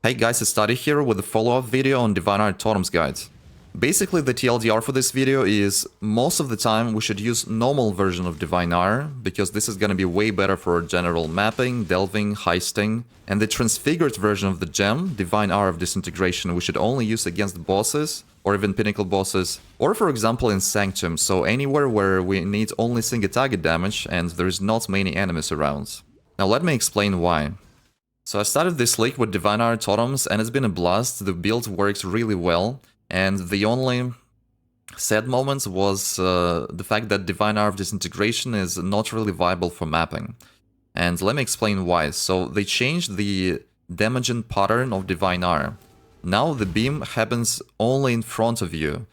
Hey guys, it's Study here with a follow-up video on Divine Ire Totems guide. Basically, the TLDR for this video is most of the time we should use normal version of Divine Ire, because this is gonna be way better for general mapping, delving, heisting, and the transfigured version of the gem, Divine Ire of Disintegration, we should only use against bosses, or even pinnacle bosses, or for example in Sanctum, so anywhere where we need only single target damage and there's not many enemies around. Now let me explain why. So I started this league with Divine Ire Totems and it's been a blast. The build works really well, and the only sad moment was the fact that Divine Ire of Disintegration is not really viable for mapping. And let me explain why. So they changed the damaging pattern of Divine Ire. Now the beam happens only in front of you.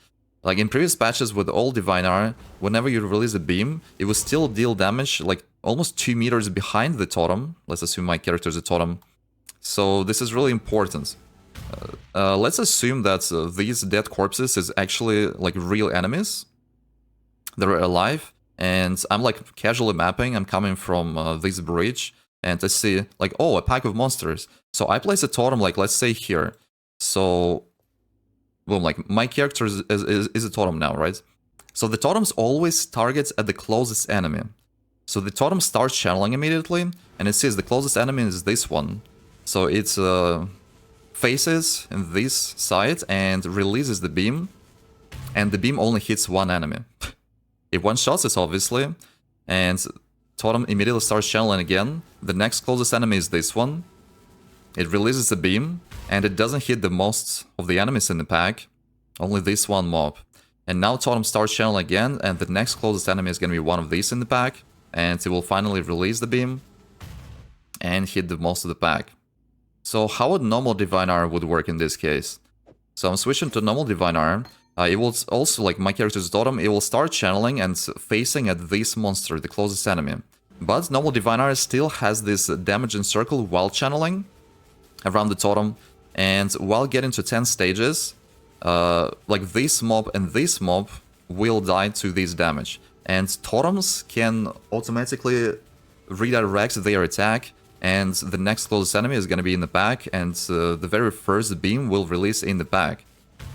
Like in previous patches with all Divine Ire, whenever you release a beam, it will still deal damage like almost 2 meters behind the totem. Let's assume my character is a totem. So this is really important. Let's assume that these dead corpses is actually like real enemies. They're alive, and I'm like casually mapping. I'm coming from this bridge, and I see like, oh, a pack of monsters. So I place a totem, like let's say here. So, boom, like my character is a totem now, right? So the totems always targets at the closest enemy. So the totem starts channeling immediately, and it says the closest enemy is this one. So it faces in this side and releases the beam, and the beam only hits one enemy. It one-shots it, obviously, and totem immediately starts channeling again. The next closest enemy is this one. It releases the beam, and it doesn't hit the most of the enemies in the pack, only this one mob. And now totem starts channeling again, and the next closest enemy is going to be one of these in the pack, and it will finally release the beam and hit the most of the pack. So how would normal Divine Ire would work in this case? So I'm switching to normal Divine Ire. It will also, like my character's totem, it will start channeling and facing at this monster, the closest enemy. But normal Divine Ire still has this damaging circle while channeling around the totem, and while getting to 10 stages, like this mob and this mob will die to this damage. And totems can automatically redirect their attack, and the next closest enemy is going to be in the pack, and the very first beam will release in the pack.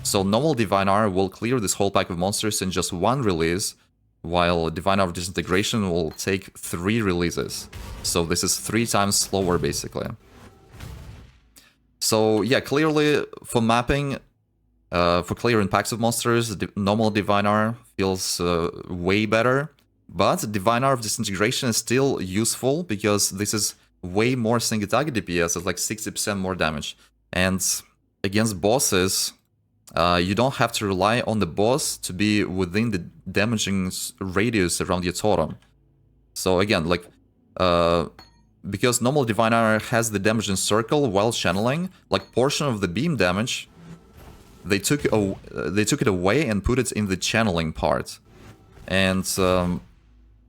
So normal Divine Ire will clear this whole pack of monsters in just one release, while Divine Ire of Disintegration will take 3 releases. So this is 3 times slower, basically. So yeah, clearly for mapping, for clearing packs of monsters, normal Divine Ire feels way better. But Divine Ire of Disintegration is still useful because this is way more single target DPS, it's like 60% more damage. And against bosses, you don't have to rely on the boss to be within the damaging radius around your totem. So again, like, because normal Divine Ire has the damaging circle while channeling, like portion of the beam damage, they took it away and put it in the channeling part. And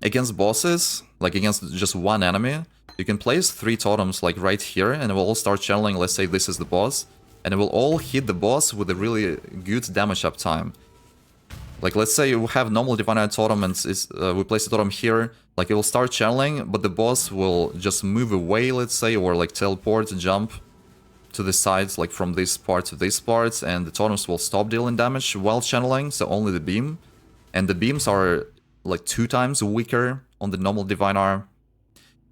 against bosses, like against just one enemy, you can place 3 totems like right here, and it will all start channeling. Let's say this is the boss, and it will all hit the boss with a really good damage uptime. Like let's say we have normal Divine Ire totem and we place a totem here, like it will start channeling, but the boss will just move away, let's say, or like teleport, jump to the sides, like from this part to this part, and the totems will stop dealing damage while channeling, so only the beam. And the beams are like 2 times weaker on the normal Divine Ire.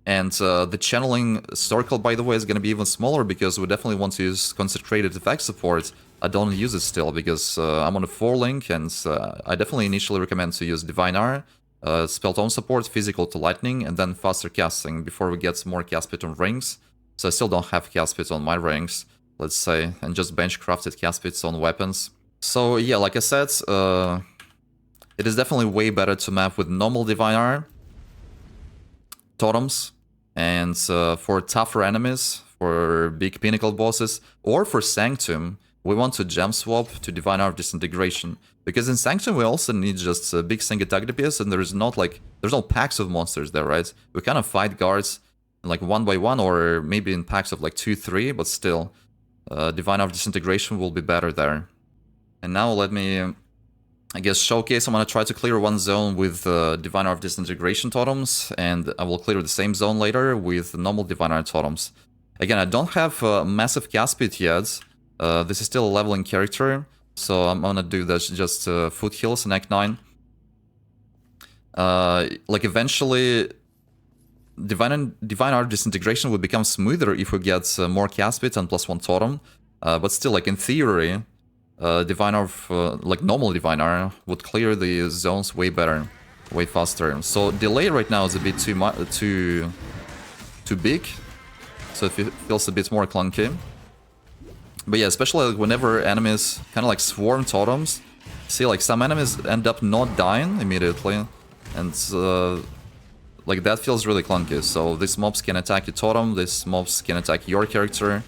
And the channeling circle, by the way, is going to be even smaller because we definitely want to use concentrated effect support. I don't use it still because I'm on a 4 link, and I definitely initially recommend to use Divine Ire, spell tone support, physical to lightning, and then faster casting before we get more cast pit on rings. So I still don't have cast pits on my rings, let's say, and just bench crafted cast pits on weapons. So yeah, like I said, it is definitely way better to map with normal Divine Ire totems, and for tougher enemies, for big pinnacle bosses, or for Sanctum, we want to gem swap to Divine Ire of Disintegration. Because in Sanctum we also need just a big single target DPS, and there's no packs of monsters there, right? We kind of fight guards like 1 by 1, or maybe in packs of like 2-3, but still, Divine Ire of Disintegration will be better there. And now let me, I guess, showcase. I'm gonna try to clear one zone with Divine Ire of Disintegration totems, and I will clear the same zone later with normal Divine Ire totems. Again, I don't have massive cast speed yet. This is still a leveling character, so I'm gonna do this just foot heals in Act 9. Like eventually, Divine Ire Disintegration would become smoother if we get more cast speed and +1 totem. But still, like in theory, Divine Ire, like normal Divine Ire, would clear the zones way better, way faster. So delay right now is a bit too big, so it feels a bit more clunky. But yeah, especially like whenever enemies kind of like swarm totems, see like some enemies end up not dying immediately, and like that feels really clunky. So these mobs can attack your totem, these mobs can attack your character.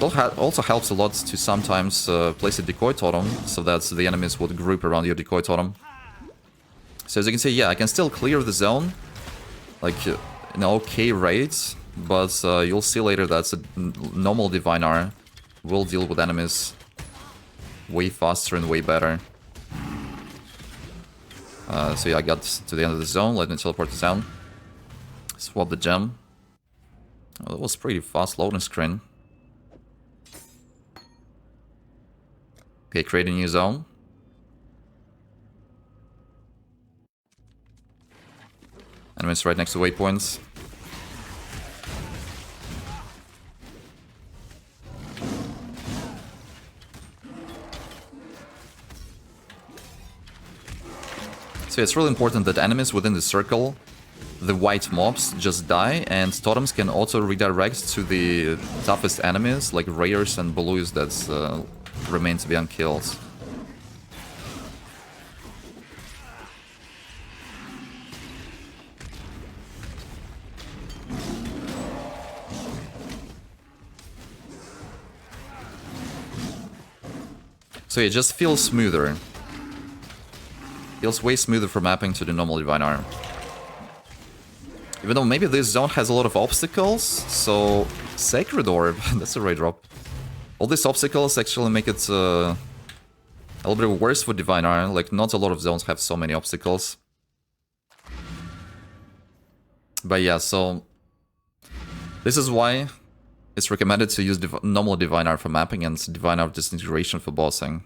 It also helps a lot to sometimes place a decoy totem, so that the enemies would group around your decoy totem. So as you can see, yeah, I can still clear the zone, like in okay rate, but you'll see later that a normal Divine Ire will deal with enemies way faster and way better. So yeah, I got to the end of the zone, let me teleport to town. Swap the gem. Oh, that was pretty fast loading screen. Okay, create a new zone. Enemies right next to waypoints. So it's really important that enemies within the circle, the white mobs, just die, and totems can auto redirect to the toughest enemies, like rares and blues that remain to be unkilled. So it just feels smoother. Feels way smoother for mapping to the normal Divine Ire. Even though maybe this zone has a lot of obstacles, so Sacred Orb, that's a rare drop. All these obstacles actually make it a little bit worse for Divine Ire, like not a lot of zones have so many obstacles. But yeah, so this is why it's recommended to use normal Divine Ire for mapping and Divine Ire Disintegration for bossing.